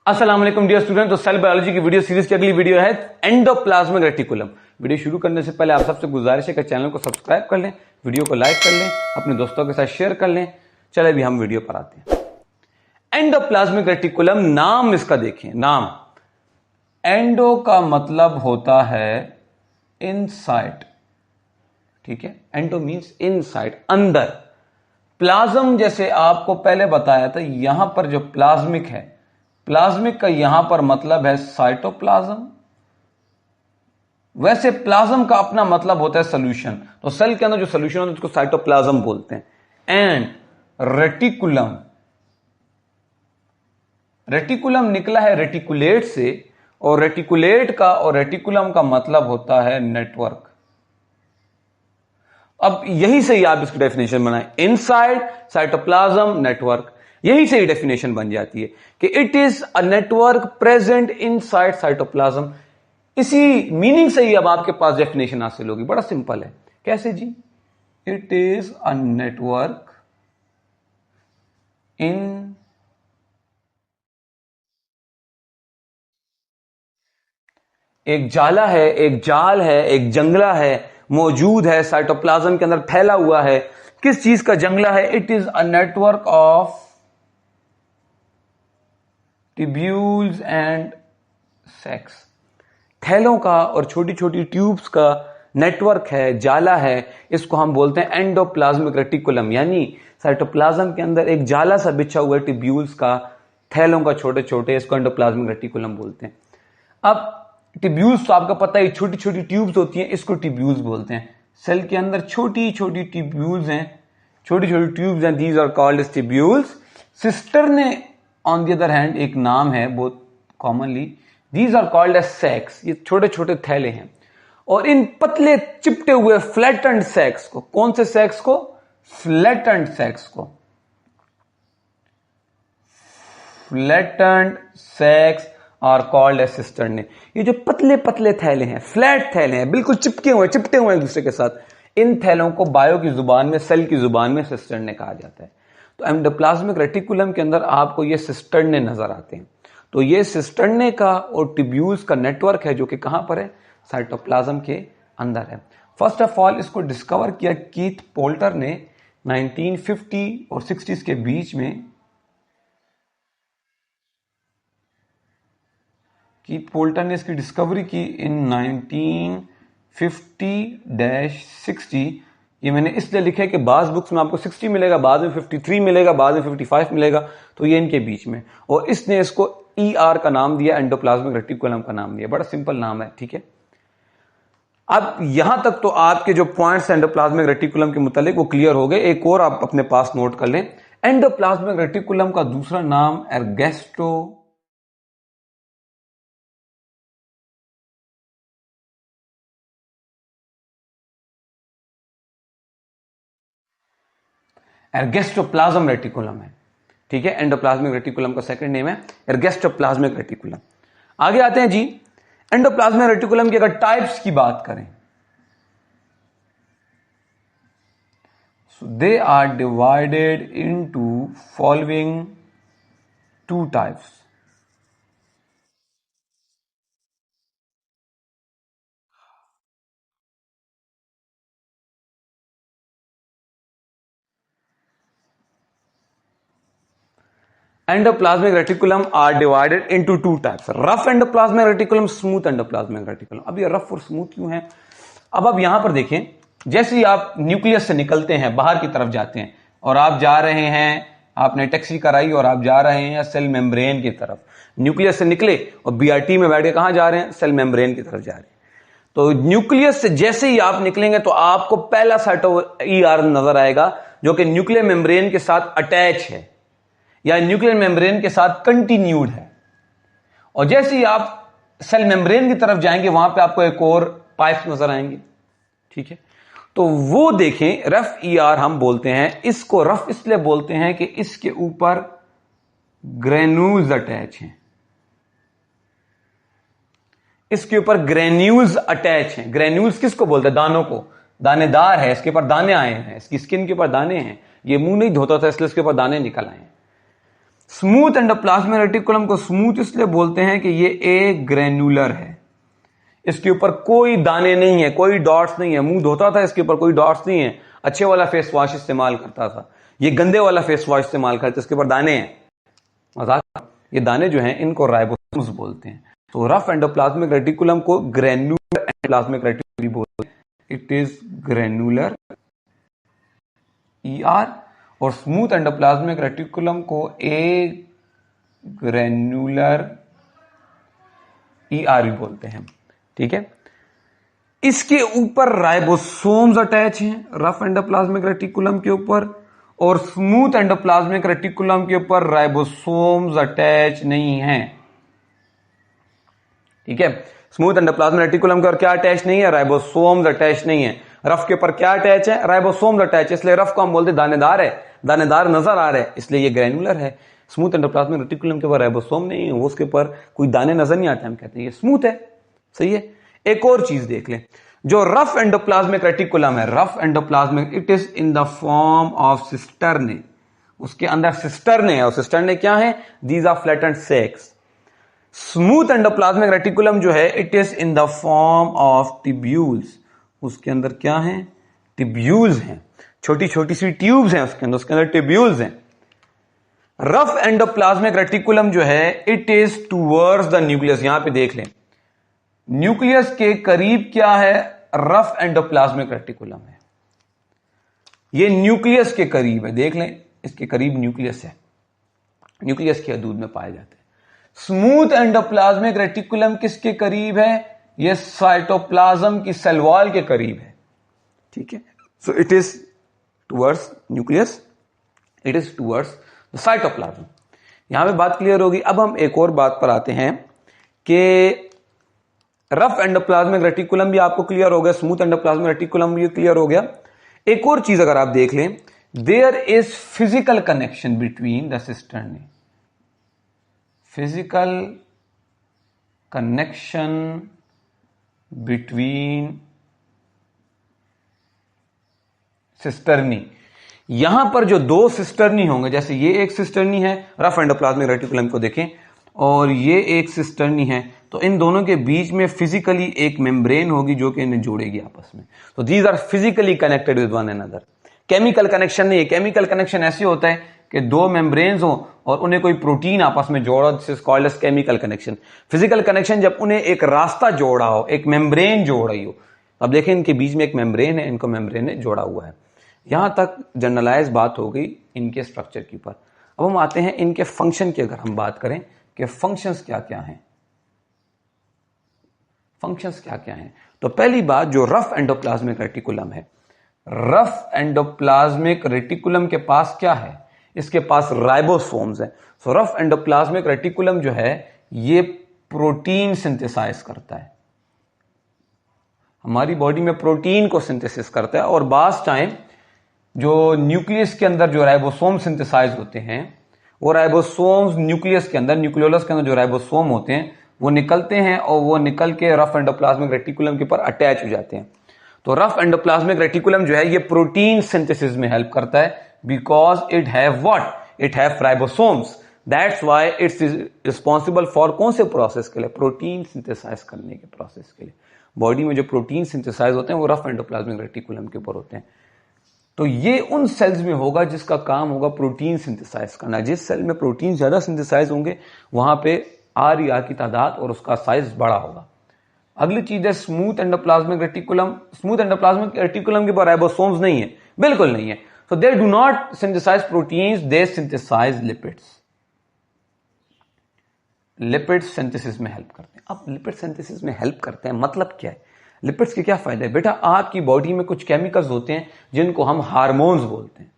अस्सलाम वालेकुम dear student. तो सेल बायोलॉजी की वीडियो सीरीज की अगली वीडियो है एंडोप्लाज्मिक रेटिकुलम। वीडियो शुरू करने से पहले आप सबसे गुजारिश है कि चैनल को सब्सक्राइब कर लें, वीडियो को लाइक कर लें, अपने दोस्तों के साथ शेयर कर लें। चले भी हम वीडियो पर आते हैं। एंडोप्लाज्मिक रेटिकुलम, नाम इसका देखें। नाम एंडो का मतलब होता है इनसाइड, ठीक है। एंडो मींस इनसाइड, अंदर। प्लाज्म जैसे आपको पहले बताया था, यहां पर जो प्लाज्मिक है, प्लाज्मिक का यहां पर मतलब है साइटोप्लाज्म। वैसे प्लाज्म का अपना मतलब होता है सोल्यूशन, तो सेल के अंदर जो सोल्यूशन होता है उसको साइटोप्लाज्म बोलते हैं। एंड रेटिकुलम, रेटिकुलम निकला है रेटिकुलेट से, और रेटिकुलेट का और रेटिकुलम का मतलब होता है नेटवर्क। अब यही से ही आप इसकी डेफिनेशन बनाएं, इनसाइड साइटोप्लाज्म नेटवर्क। यही से ही डेफिनेशन बन जाती है कि it is a network present inside cytoplasm. इसी मीनिंग से ही अब आपके पास डेफिनेशन हासिल होगी। बड़ा सिंपल है। कैसे जी? It is a network in एक जाला है, एक जाल है, एक जंगला है, मौजूद है साइटोप्लाज्म के अंदर, फैला हुआ है। किस चीज का जंगला है? It is a network of tubules and sex. थैलों का और छोटी छोटी ट्यूब्स का नेटवर्क है, जाला है। इसको हम बोलते हैं एंडोप्लाज्मिक रेटिकुलम। यानी साइटोप्लाज्म के अंदर एक जाला सा बिछा हुआ है ट्यूब्यूल्स का, थैलों का छोटे छोटे, इसको एंडोप्लाज्मिक रेटिकुलम बोलते हैं। अब ट्यूब्यूल्स तो आपको पता है, छोटी छोटी ट्यूब्स होती हैं, इसको ट्यूब्यूल्स बोलते हैं। सेल के अंदर छोटी छोटी ट्यूब्यूल्स हैं, छोटी छोटी ट्यूब्स हैं, these are called as tubules. Cisternae on the other hand एक नाम है बहुत commonly, these are called as sacs. ये छोटे छोटे थैले हैं, और इन पतले चिपटे हुए फ्लैटेंड सैक्स को, कौन से सैक्स को? फ्लैटेंड सैक्स को, flattened sacs are called as cisternae. ये जो पतले पतले थैले हैं, फ्लैट थैले हैं, बिल्कुल चिपके हुए, चिपटे हुए एक दूसरे के साथ, इन थैलों को बायो की जुबान में, सेल की जुबान में सिस्टर्ने कहा जाता है। तो एंडोप्लाज्मिक रेटिकुलम के अंदर आपको ये सिस्टर्ने नजर आते हैं। तो ये सिस्टर्ने का और ट्यूब्यूल्स का नेटवर्क है, जो कि कहां पर है? साइटोप्लाज्म के अंदर है। फर्स्ट ऑफ ऑल इसको डिस्कवर किया कीथ पोल्टर ने 1950 और 60s के बीच में। कीथ पोल्टर ने इसकी डिस्कवरी की इन 1950-60। ये मैंने इसलिए लिखा है कि बाज बुक्स में आपको 60 मिलेगा, बाद में 53 मिलेगा, बाद में 55 मिलेगा, तो ये इनके बीच में। और इसने इसको ER का नाम दिया, एंडोप्लाज्मिक रेटिकुलम का नाम दिया। बड़ा सिंपल नाम है, ठीक है। अब यहां तक तो आपके जो पॉइंट्स एंडोप्लाज्मिक रेटिकुलम के मुतालिक वो क्लियर हो गए। एक और आप अपने पास नोट कर लें, एंडोप्लाज्मिक रेटिकुलम का दूसरा नाम एर्गेस्टो एर्गेस्टोप्लाज्म रेटिकुलम है, ठीक है। एंडोप्लाज्मिक रेटिकुलम का सेकंड नेम है एर्गेस्टोप्लाज्मिक रेटिकुलम। आगे आते हैं जी। एंडोप्लाज्मिक रेटिकुलम की अगर टाइप्स की बात करें, so they are divided into following two types. Endoplasmic reticulum are divided into two types: rough endoplasmic reticulum, smooth endoplasmic reticulum. अब ये रफ और स्मूथ क्यों है? अब यहां पर देखें, जैसे ही आप न्यूक्लियस से निकलते हैं, बाहर की तरफ जाते हैं, और आप जा रहे हैं, आपने टैक्सी कराई और आप जा रहे हैं सेल मेम्ब्रेन की तरफ। न्यूक्लियस से निकले और BRT में बैठ के कहां जा रहे हैं? सेल मेम्ब्रेन की तरफ जा रहे हैं। तो न्यूक्लियस से जैसे ही आप निकलेंगे तो आपको पहला साइटो ER नजर आएगा, जो कि न्यूक्लियर मेम्ब्रेन के साथ अटैच है या न्यूक्लियर मेम्ब्रेन के साथ कंटिन्यूड है। और जैसे ही आप सेल मेम्ब्रेन की तरफ जाएंगे, वहां पे आपको एक और पाइप्स नजर आएंगे, ठीक है। तो वो देखें, रफ ER हम बोलते हैं इसको। रफ इसलिए बोलते हैं कि इसके ऊपर ग्रेन्यूल्स अटैच हैं, इसके ऊपर ग्रेन्यूल्स अटैच हैं। ग्रेन्यूल्स किसको बोलते हैं? दानों को। दानेदार है, इसके ऊपर दाने आए हैं, इसकी स्किन के ऊपर दाने हैं। ये मुंह नहीं धोता था इसलिए इसके ऊपर दाने निकल आए हैं। स्मूथ एंडोप्लाज्मिक रेटिकुलम को स्मूथ इसलिए बोलते हैं कि ये एक ग्रेन्युलर है, इसके ऊपर कोई दाने नहीं है, कोई डॉट्स नहीं है। मुंह धोता था, इसके ऊपर कोई डॉट्स नहीं है, अच्छे वाला फेस वॉश इस्तेमाल करता था, ये गंदे वाला फेस वॉश इस्तेमाल करता, इसके ऊपर दाने हैं। मजाक, ये दाने जो हैं इनको राइबोसोम्स बोलते हैं। तो रफ एंडोप्लाज्मिक रेटिकुलम को ग्रेन्युलर एंडोप्लाज्मिक रेटिकुलम बोलते हैं, इट इज ग्रेन्युलर ER, और स्मूथ एंडोप्लाज्मिक रेटिकुलम को ए ग्रेन्युलर ER भी बोलते हैं। ठीक है, इसके ऊपर राइबोसोम्स अटैच हैं रफ एंडोप्लाज्मिक रेटिकुलम के ऊपर, और स्मूथ एंडोप्लाज्मिक रेटिकुलम के ऊपर राइबोसोम्स अटैच नहीं हैं। ठीक है, स्मूथ एंडोप्लाज्मिक रेटिकुलम के ऊपर क्या अटैच नहीं है? राइबोसोम्स अटैच नहीं है। रफ के ऊपर क्या अटैच है? राइबोसोम्स अटैच, इसलिए रफ को हम बोलते दानेदार है, दानेदार नजर आ रहे हैं, इसलिए ये ग्रेन्युलर है। स्मूथ एंडोप्लाज्मिक रेटिकुलम के ऊपर राइबोसोम नहीं है, वो उसके ऊपर कोई दाने नजर नहीं आते, हम कहते हैं ये स्मूथ है। सही है। एक और चीज देख लें, जो रफ एंडोप्लाज्मिक रेटिकुलम है, rough endoplasmic, it is in the form of cisternae, उसके अंदर सिस्टर्ने है, और सिस्टर्ने क्या है? These are flattened sacs. Smooth endoplasmic reticulum जो है, it is in the form of tubules, उसके अंदर क्या है? टिब्यूल्स हैं, छोटी छोटी सी ट्यूब्स हैं उसके अंदर टिब्यूल्स हैं। रफ एंडोप्लाज्मिक रेटिकुलम जो है, it is towards the nucleus. यहां पे देख लें, न्यूक्लियस के करीब क्या है? रफ एंडोप्लाज्मिक रेटिकुलम है, ये न्यूक्लियस के करीब है, देख लें, इसके करीब न्यूक्लियस है, न्यूक्लियस के हदूद में पाए जाते हैं। स्मूथ एंडोप्लाज्मिक रेटिकुलम किसके करीब है? ये साइटोप्लाज्म की सेल वॉल के करीब है। ठीक है, so it is towards nucleus, it is towards the cytoplasm. यहां पे बात क्लियर होगी। अब हम एक और बात पर आते हैं कि रफ एंडोप्लाज्मिक रेटिकुलम भी आपको क्लियर हो गया, स्मूथ एंडोप्लाज्मिक रेटिकुलम भी क्लियर हो गया। एक और चीज अगर आप देख लें, there is physical connection between the cisternae, physical connection between cisternae. यहां पर जो दो सिस्टर्नी होंगे, जैसे ये एक सिस्टर्नी है, रफ एंडोप्लाज्मिक रेटिकुलम को देखें, और ये एक सिस्टर्नी है, तो इन दोनों के बीच में फिजिकली एक मेम्ब्रेन होगी जो कि इन्हें जोड़ेगी आपस में। तो these are physically connected with one another. Chemical connection नहीं है, केमिकल कनेक्शन ऐसे होता है कि दो मेम्ब्रेन्स हो और उन्हें कोई प्रोटीन आपस में जोड़ा, this is called as chemical connection. Physical connection जब उन्हें एक रास्ता जोड़ा हो, एक मेम्ब्रेन जोड़ रही हो। अब देखें, इनके बीच में एक मेम्ब्रेन है, इनको मेम्ब्रेन ने जोड़ा हुआ है। यहां तक जनरलाइज बात हो गई इनके स्ट्रक्चर के ऊपर। अब हम आते हैं इनके फंक्शन की। अगर हम बात करें कि फंक्शंस क्या क्या हैं, फंक्शंस क्या क्या हैं, तो पहली बात, जो रफ एंडोप्लाज्मिक रेटिकुलम है, रफ एंडोप्लाज्मिक रेटिकुलम के पास क्या है? इसके पास राइबोसोम्स है। सो रफ एंडोप्लाज्मिक रेटिकुलम जो है, ये प्रोटीन सिंथेसाइज करता है, हमारी बॉडी में प्रोटीन को सिंथेसिस करता है। और बास टाइम जो न्यूक्लियस के अंदर जो राइबोसोम सिंथेसाइज होते हैं, वो राइबोसोम्स न्यूक्लियस के अंदर, न्यूक्लियोलस के अंदर जो राइबोसोम होते हैं, वो निकलते हैं और वो निकल के रफ एंडोप्लाज्मिक रेटिकुलम के ऊपर अटैच हो जाते हैं। तो रफ एंडोप्लाज्मिक रेटिकुलम जो है, ये प्रोटीन सिंथेसिस में हेल्प करता है, because it have what? It have ribosomes. That's why it's responsible for कौन से प्रोसेस के लिए? प्रोटीन सिंथेसाइज करने के प्रोसेस के लिए। बॉडी में जो प्रोटीन सिंथेसाइज होते हैं वो रफ एंडोप्लाज्मिक रेटिकुलम के ऊपर होते हैं। तो ये उन सेल्स में होगा जिसका काम होगा प्रोटीन सिंथेसाइज करना। जिस सेल में प्रोटीन ज्यादा सिंथेसाइज होंगे, वहां पे आर की तादाद और उसका साइज बड़ा होगा। अगली चीज है smooth endoplasmic reticulum. Smooth endoplasmic reticulum के ऊपर राइबोसोम्स नहीं है, बिल्कुल नहीं है। So they do not synthesise proteins, they synthesise lipids. Lipid synthesis में हेल्प करते हैं। अब लिपिड सिंथेसिस में हेल्प करते हैं मतलब क्या है? लिपिड्स के क्या फायदे हैं? बेटा, आपकी बॉडी में कुछ केमिकल्स होते हैं जिनको हम हार्मोन्स बोलते हैं।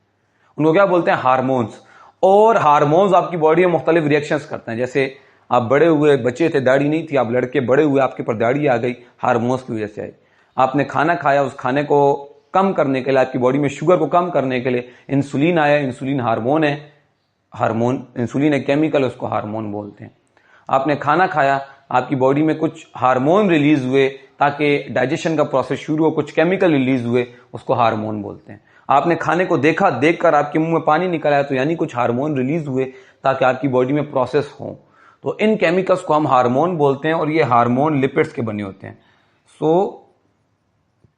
उनको क्या बोलते हैं? हार्मोन्स। और हार्मोन्स आपकी बॉडी में मुख्तलिफ रिएक्शंस करते हैं। जैसे आप बड़े हुए, बच्चे थे, दाढ़ी नहीं थी, आप लड़के बड़े हुए, आपके पर दाढ़ी आ गई, हार्मोन्स की वजह से आई। आपने खाना खाया, उस खाने को कम करने के लिए, आपकी बॉडी में शुगर को कम करने के लिए इंसुलिन आया। इंसुलिन हार्मोन है, हार्मोन, इंसुलिन एक केमिकल, उसको हार्मोन बोलते हैं। आपने खाना खाया, आपकी बॉडी में कुछ हार्मोन रिलीज हुए ताकि डाइजेशन का प्रोसेस शुरू हो, कुछ केमिकल रिलीज हुए, उसको हार्मोन बोलते हैं। आपने खाने को देखा, देखकर आपके मुंह में पानी निकल आया, तो यानी कुछ हार्मोन रिलीज हुए ताकि आपकी बॉडी में प्रोसेस हो। तो इन केमिकल्स को हम हार्मोन बोलते हैं और ये हार्मोन लिपिड्स के बने होते हैं। सो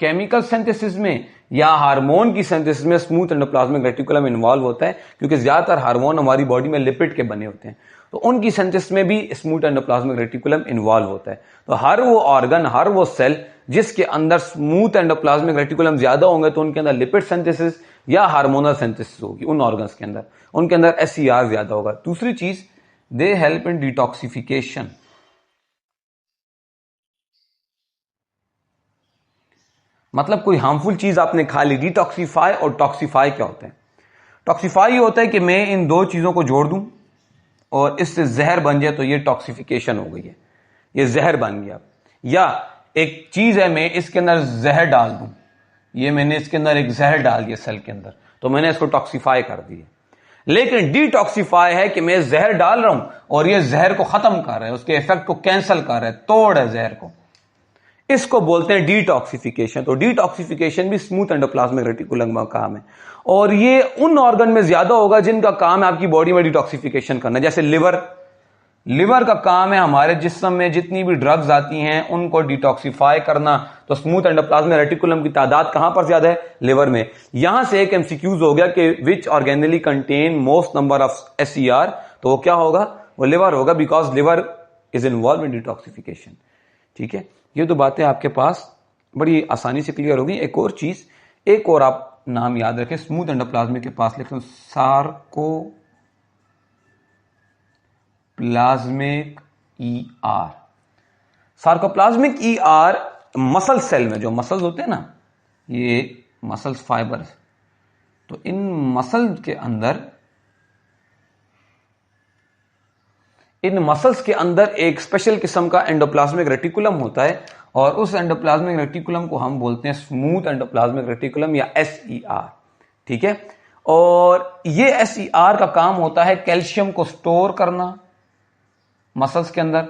केमिकल सिंथेसिस में या हार्मोन की सिंथेसिस में स्मूथ एंडोप्लाज्मिक रेटिकुलम इन्वॉल्व होता है, क्योंकि ज्यादातर हार्मोन हमारी बॉडी में लिपिड के बने होते हैं, तो उनकी सिंथेसिस में भी स्मूथ एंडोप्लाज्मिक रेटिकुलम इन्वॉल्व होता है। तो हर वो ऑर्गन, हर वो सेल जिसके अंदर स्मूथ एंडोप्लाज्मिक रेटिकुलम ज्यादा होंगे, तो उनके अंदर लिपिड सिंथेसिस या हार्मोनल सिंथेसिस होगी। उन ऑर्गन्स के अंदर, उनके अंदर SCR ज्यादा होगा। दूसरी चीज, दे हेल्प इन डिटॉक्सिफिकेशन। मतलब कोई हार्मफुल चीज आपने खा ली, डिटॉक्सिफाई और टॉक्सिफाई क्या होता है? टॉक्सिफाई होता है कि मैं इन दो चीजों को जोड़ दूं और इससे जहर बन जाए, तो ये टॉक्सिफिकेशन हो गई है, ये जहर बन गया। या एक चीज है, मैं इसके अंदर जहर डाल दूं, ये मैंने इसके अंदर एक जहर डाल दिया सेल के अंदर, तो मैंने इसको टॉक्सिफाई कर दिया। लेकिन डिटॉक्सिफाई है कि मैं जहर डाल रहा हूं और ये जहर को खत्म कर रहा है, उसके इफेक्ट को कैंसिल कर रहा है, तोड़ है जहर को, इसको बोलते हैं डिटॉक्सिफिकेशन। तो डिटॉक्सिफिकेशन भी स्मूथ एंडोप्लाज्मिक रेटिकुलम का काम है, और ये उन ऑर्गन में ज्यादा होगा जिनका काम है आपकी बॉडी में डिटॉक्सिफिकेशन करना। जैसे लिवर का काम है हमारे जिस्म में जितनी भी ड्रग्स आती हैं उनको डिटॉक्सिफाई करना। तो स्मूथ एंडोप्लाज्मिक रेटिकुलम की तादाद कहां पर ज्यादा है? लिवर में। यहां से एक MCQs हो गया कि which organelle contain most number of SCR, तो वो क्या होगा? वो लिवर होगा, because liver is involve in detoxification. ठीक है, ये तो बातें आपके पास बड़ी आसानी से क्लियर होगी। एक और चीज, एक और आप नाम याद रखें, स्मूथ एंडोप्लाज्मिक के पास लिखते हैं sarcoplasmic ER। Sarcoplasmic ER muscle cell में, जो मसल्स होते हैं ना, ये मसल्स फाइबर्स, तो इन मसल के अंदर, इन मसल्स के अंदर एक स्पेशल किस्म का एंडोप्लाज्मिक रेटिकुलम होता है, और उस एंडोप्लाज्मिक रेटिकुलम को हम बोलते हैं स्मूथ एंडोप्लाज्मिक रेटिकुलम या SER। ठीक है, और ये SER का काम होता है कैल्शियम को स्टोर करना मसल्स के अंदर,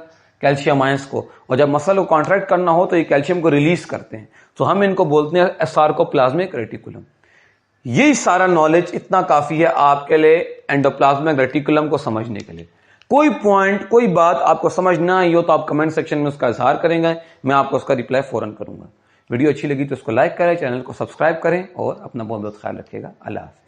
कैल्शियम आयंस को, और जब मसल को कॉन्ट्रैक्ट करना हो तो ये कैल्शियम को रिलीज करते हैं, तो हम इनको बोलते हैं सार्कोप्लाज्मिक रेटिकुलम। ये सारा नॉलेज इतना काफी है आपके लिए एंडोप्लाज्मिक रेटिकुलम को समझने के लिए। कोई पॉइंट, कोई बात आपको समझ ना आई हो तो आप कमेंट सेक्शन में उसका इजहार करेंगे, मैं आपको उसका रिप्लाई फौरन करूंगा। वीडियो अच्छी लगी तो उसको लाइक करें, चैनल को सब्सक्राइब करें और अपना बहुत बहुत ख्याल रखिएगा। अल्लाह हाफ़िज़।